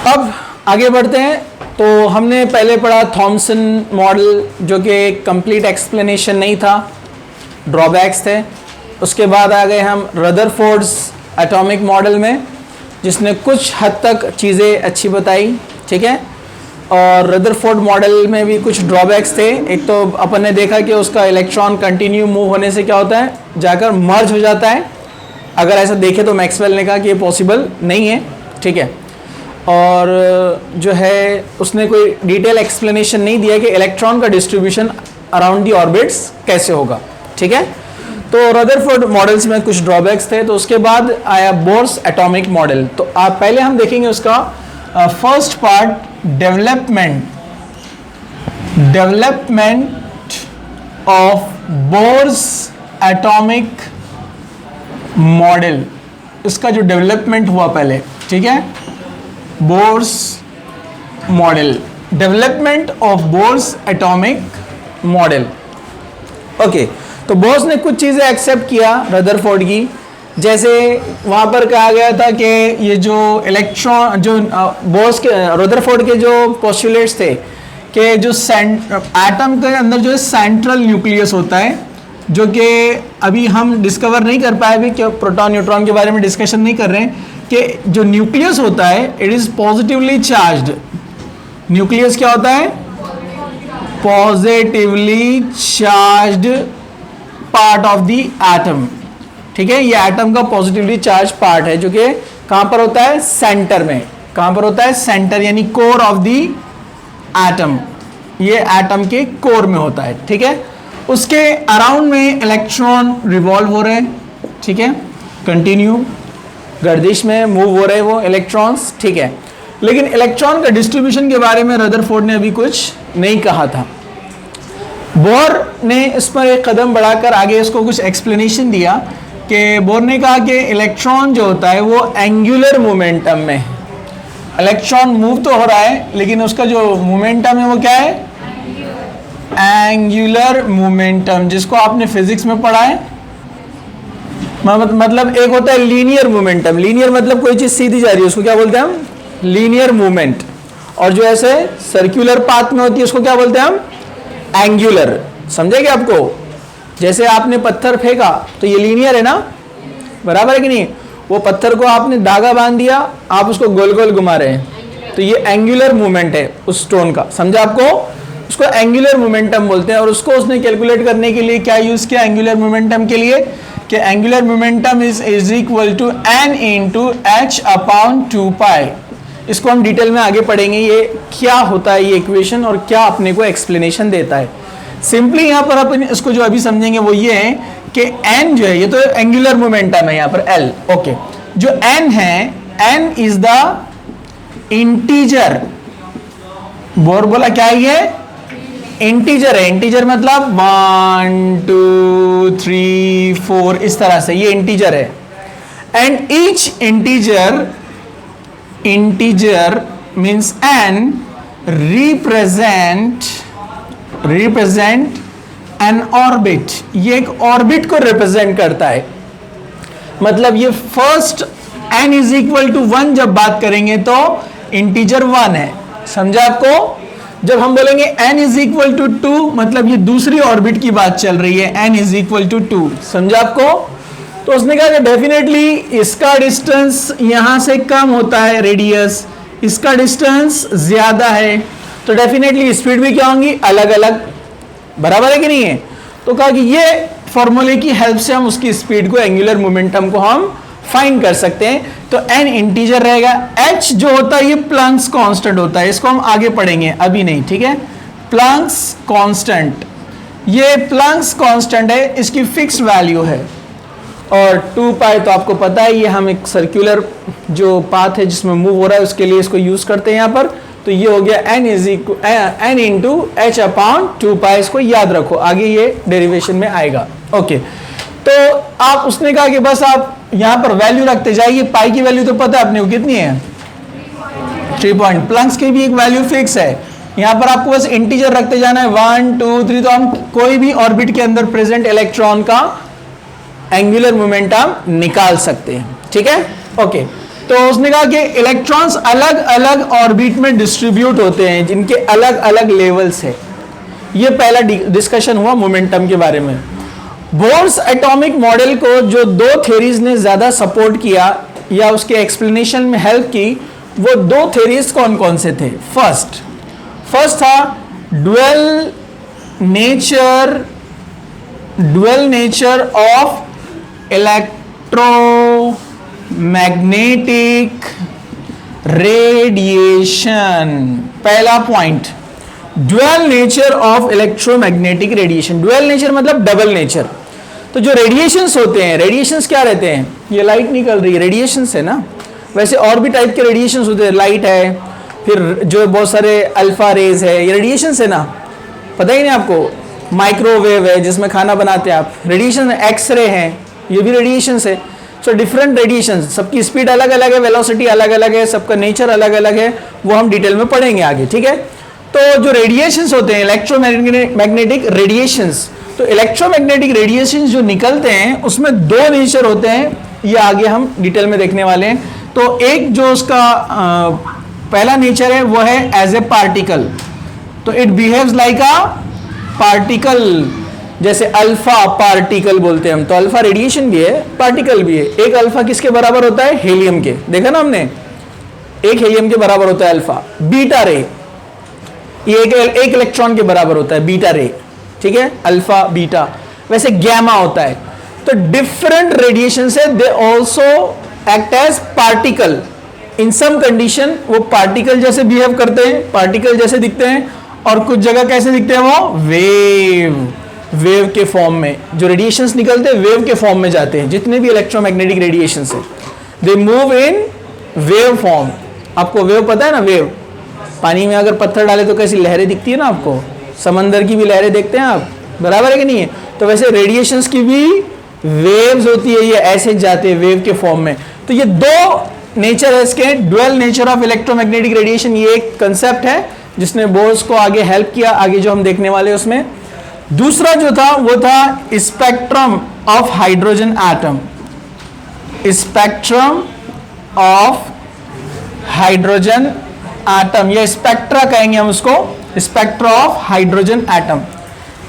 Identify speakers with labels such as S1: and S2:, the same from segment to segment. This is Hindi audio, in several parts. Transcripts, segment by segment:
S1: अब आगे बढ़ते हैं। तो हमने पहले पढ़ा थॉमसन मॉडल, जो कि कंप्लीट एक्सप्लेनेशन नहीं था, ड्रॉबैक्स थे। उसके बाद आ गए हम रदरफोर्ड्स एटॉमिक मॉडल में, जिसने कुछ हद तक चीज़ें अच्छी बताई, ठीक है। और रदरफोर्ड मॉडल में भी कुछ ड्रॉबैक्स थे। एक तो अपन ने देखा कि उसका इलेक्ट्रॉन कंटिन्यू मूव होने से क्या होता है, जाकर मर्ज हो जाता है। अगर ऐसा देखें तो मैक्सवेल ने कहा कि ये पॉसिबल नहीं है, ठीक है। और जो है उसने कोई डिटेल एक्सप्लेनेशन नहीं दिया कि इलेक्ट्रॉन का डिस्ट्रीब्यूशन अराउंड दी ऑर्बिट्स कैसे होगा, ठीक है। तो रदरफोर्ड मॉडल्स में कुछ ड्रॉबैक्स थे। तो उसके बाद आया बोर्स एटॉमिक मॉडल। तो आप पहले हम देखेंगे उसका first part, development of Bohr's atomic model. इसका जो डेवलपमेंट हुआ पहले, ठीक है, Bohr's model, development of Bohr's atomic model. Okay, तो बोर्स ने कुछ चीज़ें एक्सेप्ट किया रदरफोर्ड की, जैसे वहाँ पर कहा गया था कि ये जो इलेक्ट्रॉन, जो बोर्स के रदरफोर्ड के जो पोस्टुलेट्स थे कि जो एटम के अंदर जो सेंट्रल न्यूक्लियस होता है, जो कि अभी हम डिस्कवर नहीं कर पाए, अभी क्या प्रोटॉन न्यूट्रॉन के बारे में डिस्कशन नहीं कर रहे हैं, कि जो न्यूक्लियस होता है it is positively charged. Nucleus क्या होता है, positively charged part of the atom, ठीक है। ये एटम का पॉजिटिवली चार्ज पार्ट है, जो कि कहां पर होता है, सेंटर में। कहां पर होता है, सेंटर, यानी कोर ऑफ द एटम। ये एटम के कोर में होता है, ठीक है। उसके अराउंड में इलेक्ट्रॉन रिवॉल्व हो रहे हैं, ठीक है, कंटिन्यू गर्दिश में मूव हो रहे हैं वो इलेक्ट्रॉन्स, ठीक है। लेकिन इलेक्ट्रॉन का डिस्ट्रीब्यूशन के बारे में रदरफोर्ड ने अभी कुछ नहीं कहा था। बोर ने इस पर एक कदम बढ़ाकर आगे इसको कुछ एक्सप्लेनेशन दिया कि बोर ने कहा कि इलेक्ट्रॉन जो होता है वो एंगुलर मोमेंटम में है। इलेक्ट्रॉन मूव तो हो रहा है, लेकिन उसका जो मोमेंटम है वो क्या है, एंगुलर मोमेंटम, जिसको आपने फिजिक्स में पढ़ा है। मतलब एक होता है लीनियर मोमेंटम। लीनियर मतलब कोई चीज सीधी जा रही है, उसको क्या बोलते हैं हम, लीनियर मूवमेंट। और जो ऐसे सर्कुलर पाथ में होती है उसको क्या बोलते हैं हम, एंगुलर। समझेगा आपको, जैसे आपने पत्थर फेंका तो ये लीनियर है ना, बराबर है कि नहीं। वो पत्थर को आपने धागा बांध दिया, आप उसको गोल गोल घुमा रहे हैं, तो ये एंगुलर मूवमेंट है उस स्टोन का, समझा आपको। उसको एंगुलर मोमेंटम बोलते हैं। और उसको उसने कैलकुलेट करने के लिए क्या यूज किया एंगुलर मोमेंटम के लिए, कि angular momentum is equal to n into H upon 2π। इसको हम डिटेल में आगे पढ़ेंगे, ये क्या होता है ये इक्वेशन और क्या अपने को एक्सप्लेनेशन देता है। सिंपली यहाँ पर अपन इसको जो अभी समझेंगे वो ये है कि n जो है, ये तो एंगुलर मोमेंटम है यहाँ पर l, ओके। जो n है, n is the integer. Bore बोला क्या है, ये इंटीजर है। इंटीजर मतलब 1 2 3 4 इस तरह से, ये इंटीजर है। And each integer means n represent n orbit. ये एक ऑर्बिट को रिप्रेजेंट करता है। मतलब ये first n is equal to 1 जब बात करेंगे तो इंटीजर 1 है, समझा आपको। जब हम बोलेंगे n इज इक्वल टू 2, मतलब ये दूसरी ऑर्बिट की बात चल रही है, n इज इक्वल टू 2, समझा आपको। तो उसने कहा कि डेफिनेटली इसका डिस्टेंस यहां से कम होता है, रेडियस, इसका डिस्टेंस ज्यादा है, तो डेफिनेटली स्पीड भी क्या होंगी, अलग अलग, बराबर है कि नहीं है। तो कहा कि ये फॉर्मूले की हेल्प से हम उसकी स्पीड को, एंगुलर मोमेंटम को हम फाइंड कर सकते हैं। तो n इंटीजर रहेगा, h जो होता है ये प्लैंक्स कांस्टेंट होता है, इसको हम आगे पढ़ेंगे, अभी नहीं, ठीक है। प्लैंक्स कांस्टेंट, ये प्लैंक्स कांस्टेंट है, इसकी फिक्स वैल्यू है। और 2π तो आपको पता है, ये हम एक सर्कुलर जो पाथ है जिसमें मूव हो रहा है उसके लिए इसको यूज करते हैं यहाँ पर। तो ये हो गया n इंटू एच अपॉन 2π, इसको याद रखो, आगे ये डेरिवेशन में आएगा, ओके। तो आप, उसने कहा कि बस आप यहां पर वैल्यू रखते जाइए। पाई की वैल्यू तो पता है अपने को कितनी है, 3 प्लैंक्स की भी एक वैल्यू फिक्स है। यहां पर आपको बस इंटीजर रखते जाना है, 1 2 3। तो हम कोई भी ऑर्बिट के अंदर प्रेजेंट इलेक्ट्रॉन का एंगुलर मोमेंटम निकाल सकते हैं, ठीक है, ओके। तो उसने कहा कि इलेक्ट्रॉन्स अलग अलग ऑर्बिट में डिस्ट्रीब्यूट होते हैं जिनके अलग अलग लेवल्स है। ये पहला डिस्कशन हुआ मोमेंटम के बारे में। बोर्स एटॉमिक मॉडल को जो दो थ्योरीज ने ज्यादा सपोर्ट किया या उसके एक्सप्लेनेशन में हेल्प की, वो दो थ्योरीज कौन कौन से थे? फर्स्ट था dual nature of electromagnetic radiation. पहला point, dual nature of electromagnetic radiation. Dual nature मतलब डबल नेचर। तो जो रेडिएशंस होते हैं, रेडिएशंस क्या रहते हैं? ये लाइट निकल रही है, रेडिएशंस है ना। वैसे और भी टाइप के रेडिएशंस होते हैं, लाइट है, फिर जो बहुत सारे अल्फा रेज है, ये रेडिएशंस है ना, पता ही नहीं आपको। माइक्रोवेव है जिसमें खाना बनाते हैं आप, रेडिएशन। एक्सरे है, ये भी रेडिएशंस है। सो डिफरेंट रेडिएशंस, सबकी स्पीड अलग अलग है, वेलोसिटी अलग अलग है, सबका नेचर अलग अलग है, वो हम डिटेल में पढ़ेंगे आगे, ठीक है। तो जो रेडिएशंस होते हैं, इलेक्ट्रोमैग्नेटिक रेडिएशंस, तो इलेक्ट्रोमैग्नेटिक रेडिएशंस जो निकलते हैं उसमें दो नेचर होते हैं, ये आगे हम डिटेल में देखने वाले हैं। तो एक जो उसका पहला नेचर है वो है एज ए पार्टिकल, तो it behaves like a particle, जैसे अल्फा पार्टिकल बोलते हैं हम। तो अल्फा रेडिएशन भी है, पार्टिकल भी है। एक अल्फा किसके बराबर होता है? हेलियम के, देखा ना हमने, एक हेलियम के बराबर होता है अल्फा। बीटा रे, ये एक इलेक्ट्रॉन के बराबर होता है, बीटा रे, ठीक है, अल्फा बीटा। वैसे गैमा होता है। तो डिफरेंट रेडिएशन से they also act as particle. In some condition वो पार्टिकल जैसे बिहेव करते हैं, पार्टिकल जैसे दिखते हैं, और कुछ जगह कैसे दिखते हैं? वो वेव के फॉर्म में। जो रेडिएशंस निकलते हैं वेव के फॉर्म में जाते हैं। जितने भी इलेक्ट्रोमैग्नेटिक रेडिएशंस है they move in wave form. आपको वेव पता है ना? वेव, पानी में अगर पत्थर डाले तो कैसी लहरें दिखती है ना आपको, समंदर की भी लहरें देखते हैं आप, बराबर है कि नहीं है? तो वैसे रेडिएशंस की भी वेव्स होती है, ये ऐसे जाते हैं वेव के फॉर्म में। तो ये दो नेचर है इसके, dual nature of electromagnetic radiation, ये एक कंसेप्ट है जिसने बोर्स को आगे हेल्प किया, आगे जो हम देखने वाले उसमें। दूसरा जो था वो था spectrum of hydrogen atom. Spectrum of hydrogen atom, या स्पेक्ट्रा कहेंगे हम उसको, spectra of hydrogen atom.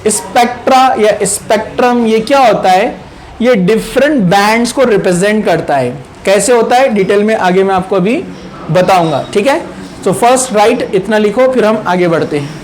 S1: Spectra या स्पेक्ट्रम ये क्या होता है? ये डिफरेंट बैंड्स को रिप्रेजेंट करता है। कैसे होता है डिटेल में आगे मैं आपको अभी बताऊंगा, ठीक है। सो फर्स्ट राइट इतना लिखो, फिर हम आगे बढ़ते हैं।